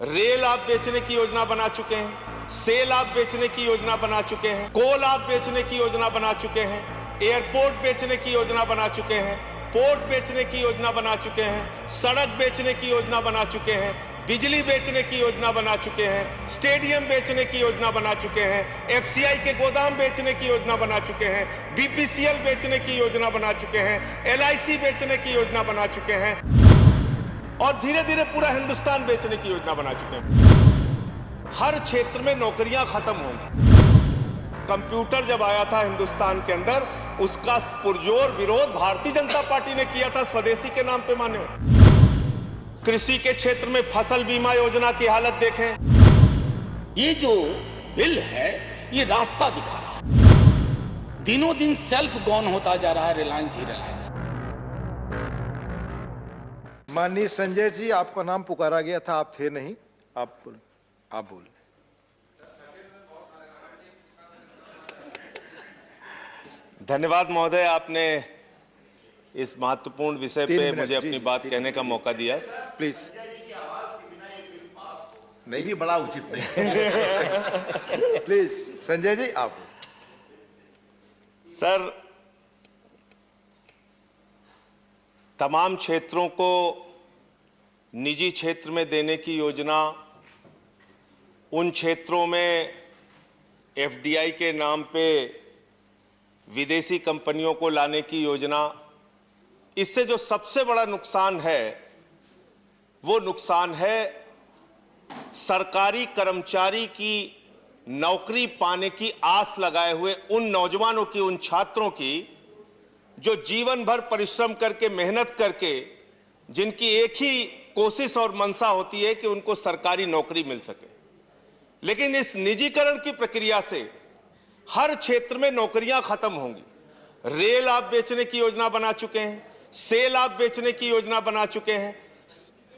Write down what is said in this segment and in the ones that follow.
Rail आप बेचने की योजना बना चुके हैं, सेल आप बेचने की योजना बना चुके हैं, कोल आप बेचने की योजना बना चुके हैं, एयरपोर्ट बेचने की योजना बना चुके हैं, पोर्ट बेचने की योजना बना चुके हैं, सड़क बेचने की योजना बना चुके हैं, बिजली बेचने की योजना बना चुके हैं, स्टेडियम बेचने की योजना बना चुके हैं, एफसीआई के गोदाम बेचने की योजना बना चुके हैं, बीपीसीएल बेचने की योजना बना चुके हैं, एलआईसी बेचने की योजना बना चुके हैं और धीरे धीरे पूरा हिंदुस्तान बेचने की योजना बना चुके हैं। हर क्षेत्र में नौकरियां खत्म होंगी। कंप्यूटर जब आया था हिंदुस्तान के अंदर, उसका पुरजोर विरोध भारतीय जनता पार्टी ने किया था स्वदेशी के नाम पे। मान्यवर, कृषि के क्षेत्र में फसल बीमा योजना की हालत देखें। ये जो बिल है ये रास्ता दिखा रहा है। दिनों दिन सेल्फ गॉन होता जा रहा है रिलायंस ही रिलायंस। माननीय संजय जी, आपका नाम पुकारा गया था, आप थे नहीं, आप बोल। धन्यवाद महोदय, आपने इस महत्वपूर्ण विषय पे मुझे अपनी बात कहने का मौका दिया। प्लीज। नहीं, बड़ा उचित नहीं। प्लीज संजय जी, आप। सर, तमाम क्षेत्रों को निजी क्षेत्र में देने की योजना, उन क्षेत्रों में एफडीआई के नाम पे विदेशी कंपनियों को लाने की योजना, इससे जो सबसे बड़ा नुकसान है वो नुकसान है सरकारी कर्मचारी की नौकरी पाने की आस लगाए हुए उन नौजवानों की, उन छात्रों की जो जीवन भर परिश्रम करके, मेहनत करके, जिनकी एक ही कोशिश और मंशा होती है कि उनको सरकारी नौकरी मिल सके। लेकिन इस निजीकरण की प्रक्रिया से हर क्षेत्र में नौकरियां खत्म होंगी। रेल आप बेचने की योजना बना चुके हैं, सेल आप बेचने की योजना बना चुके हैं,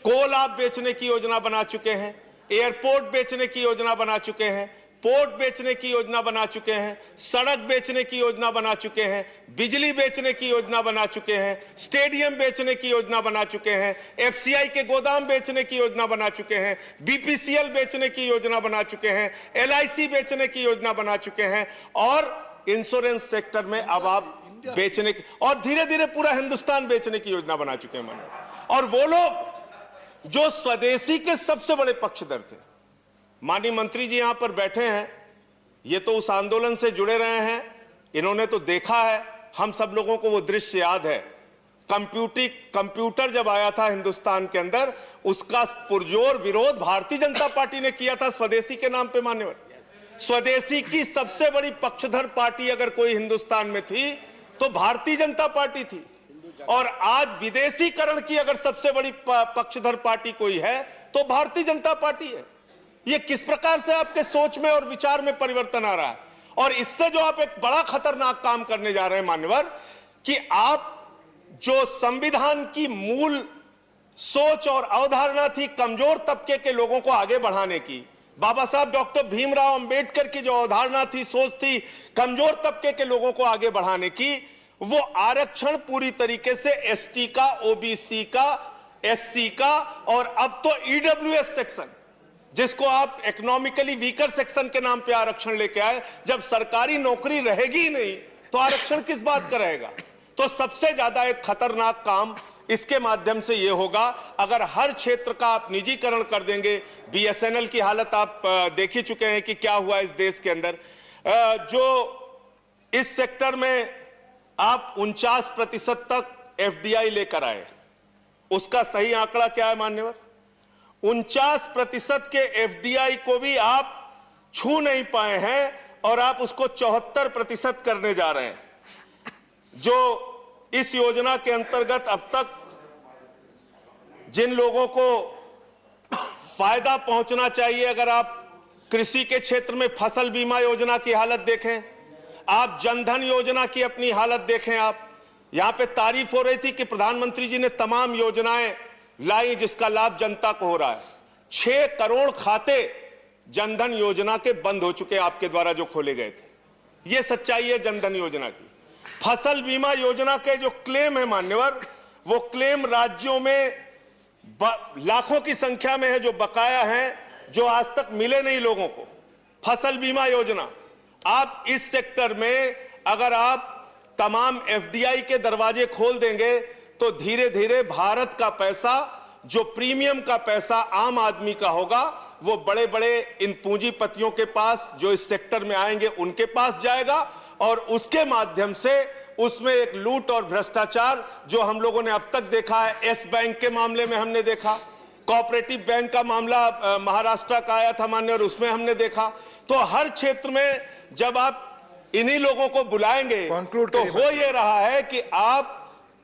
कोल आप बेचने की योजना बना चुके हैं, एयरपोर्ट बेचने की योजना बना चुके हैं, पोर्ट बेचने की योजना बना चुके हैं, सड़क बेचने की योजना बना चुके हैं, बिजली बेचने की योजना बना चुके हैं, स्टेडियम बेचने की योजना बना चुके हैं, एफसीआई के गोदाम बेचने की योजना बना चुके हैं, बीपीसीएल बेचने की योजना बना चुके हैं, एलआईसी बेचने की योजना बना चुके हैं और इंश्योरेंस सेक्टर में अब आप बेचने की, और धीरे धीरे पूरा हिंदुस्तान बेचने की योजना बना चुके हैं। और वो लोग जो स्वदेशी के सबसे बड़े पक्षधर थे, माननीय मंत्री जी यहां पर बैठे हैं, ये तो उस आंदोलन से जुड़े रहे हैं, इन्होंने तो देखा है, हम सब लोगों को वो दृश्य याद है। कंप्यूटर जब आया था हिंदुस्तान के अंदर, उसका पुरजोर विरोध भारतीय जनता पार्टी ने किया था स्वदेशी के नाम पे। मान्यवर, स्वदेशी की सबसे बड़ी पक्षधर पार्टी अगर कोई हिंदुस्तान में थी तो भारतीय जनता पार्टी थी। और आज विदेशीकरण की अगर सबसे बड़ी पक्षधर पार्टी कोई है तो भारतीय जनता पार्टी है। ये किस प्रकार से आपके सोच में और विचार में परिवर्तन आ रहा है। और इससे जो आप एक बड़ा खतरनाक काम करने जा रहे हैं मान्यवर, कि आप जो संविधान की मूल सोच और अवधारणा थी कमजोर तबके के लोगों को आगे बढ़ाने की, बाबा साहब डॉक्टर भीमराव अंबेडकर की जो अवधारणा थी, सोच थी कमजोर तबके के लोगों को आगे बढ़ाने की, वो आरक्षण पूरी तरीके से एसटी का, ओबीसी का, एससी का और अब तो ईडब्ल्यूएस सेक्शन, जिसको आप इकोनॉमिकली वीकर सेक्शन के नाम पे आरक्षण लेके आए। जब सरकारी नौकरी रहेगी ही नहीं तो आरक्षण किस बात का रहेगा। तो सबसे ज्यादा एक खतरनाक काम इसके माध्यम से यह होगा, अगर हर क्षेत्र का आप निजीकरण कर देंगे। बीएसएनएल की हालत आप देख ही चुके हैं कि क्या हुआ इस देश के अंदर। जो इस सेक्टर में आप 49% तक एफडीआई लेकर आए, उसका सही आंकड़ा क्या है मान्यवर? 49% के एफडीआई को भी आप छू नहीं पाए हैं और आप उसको 74% करने जा रहे हैं। जो इस योजना के अंतर्गत अब तक जिन लोगों को फायदा पहुंचना चाहिए, अगर आप कृषि के क्षेत्र में फसल बीमा योजना की हालत देखें, आप जनधन योजना की अपनी हालत देखें, आप यहां पे तारीफ हो रही थी कि प्रधानमंत्री जी ने तमाम योजनाएं लाई जिसका लाभ जनता को हो रहा है। 6 करोड़ खाते जनधन योजना के बंद हो चुके आपके द्वारा जो खोले गए थे। यह सच्चाई है जनधन योजना की। फसल बीमा योजना के जो क्लेम है मान्यवर, वो क्लेम राज्यों में लाखों की संख्या में है जो बकाया हैं, जो आज तक मिले नहीं लोगों को। फसल बीमा योजना, आप इस सेक्टर में अगर आप तमाम एफडीआई के दरवाजे खोल देंगे तो धीरे धीरे भारत का पैसा, जो प्रीमियम का पैसा आम आदमी का होगा, वो बड़े बड़े इन पूंजीपतियों के पास जो इस सेक्टर में आएंगे उनके पास जाएगा, और उसके माध्यम से उसमें एक लूट और भ्रष्टाचार जो हम लोगों ने अब तक देखा है, एस बैंक के मामले में हमने देखा, कोऑपरेटिव बैंक का मामला महाराष्ट्र का आया था मान्य, और उसमें हमने देखा। तो हर क्षेत्र में जब आप इन्हीं लोगों को बुलाएंगे तो हो ये रहा है कि आप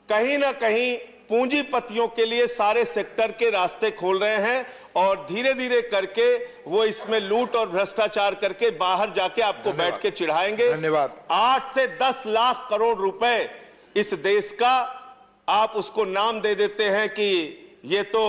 कहीं ना कहीं पूंजीपतियों के लिए सारे सेक्टर के रास्ते खोल रहे हैं, और धीरे धीरे करके वो इसमें लूट और भ्रष्टाचार करके बाहर जाके आपको बैठ के चिढ़ाएंगे। धन्यवाद। 8 से 10 लाख करोड़ रुपए इस देश का आप उसको नाम दे देते हैं कि ये तो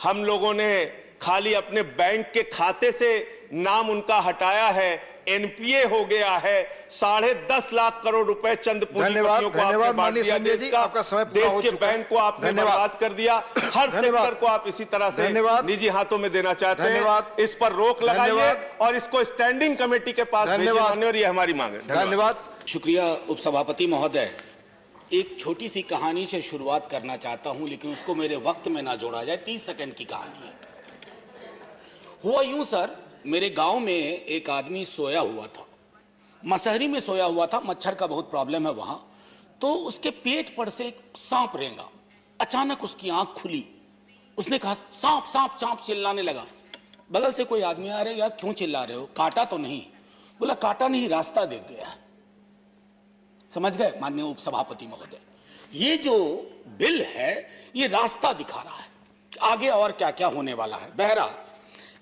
हम लोगों ने खाली अपने बैंक के खाते से नाम उनका हटाया है, एनपीए हो गया है। 10.5 लाख करोड़ रुपए चंद पूंजीपतियों को आपने बांट दिया देश का, आपका समय पूरा हो देश के चुका है। बैंक को आपने बर्बाद कर दिया। हर सेक्टर को आप इसी तरह से निजी हाथों में देना चाहते हैं। इस पर रोक लगाइए और इसको स्टैंडिंग कमेटी के पास भेजिए माननीय, और ये हमारी मांग है। धन्यवाद। शुक्रिया उपसभापति महोदय। एक छोटी सी कहानी से शुरुआत करना चाहता हूं, लेकिन उसको मेरे वक्त में ना जोड़ा जाए। 30 सेकंड की कहानी है। हुआ यूं सर, मेरे गांव में एक आदमी सोया हुआ था, मसहरी में सोया हुआ था, मच्छर का बहुत प्रॉब्लम है वहां। तो उसके पेट पर से एक सांप रेंगा। अचानक उसकी आंख खुली, उसने कहा सांप सांप सांप, चिल्लाने लगा। बगल से कोई आदमी आ रहे, यार क्यों चिल्ला रहे हो, काटा तो नहीं? बोला काटा नहीं, रास्ता देख गया। समझ गए माननीय उपसभापति महोदय, ये जो बिल है ये रास्ता दिखा रहा है आगे और क्या क्या होने वाला है। बहरहाल,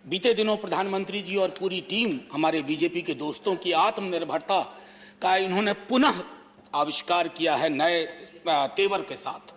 बीते दिनों प्रधानमंत्री जी और पूरी टीम हमारे बीजेपी के दोस्तों की आत्मनिर्भरता का इन्होंने पुनः आविष्कार किया है नए तेवर के साथ।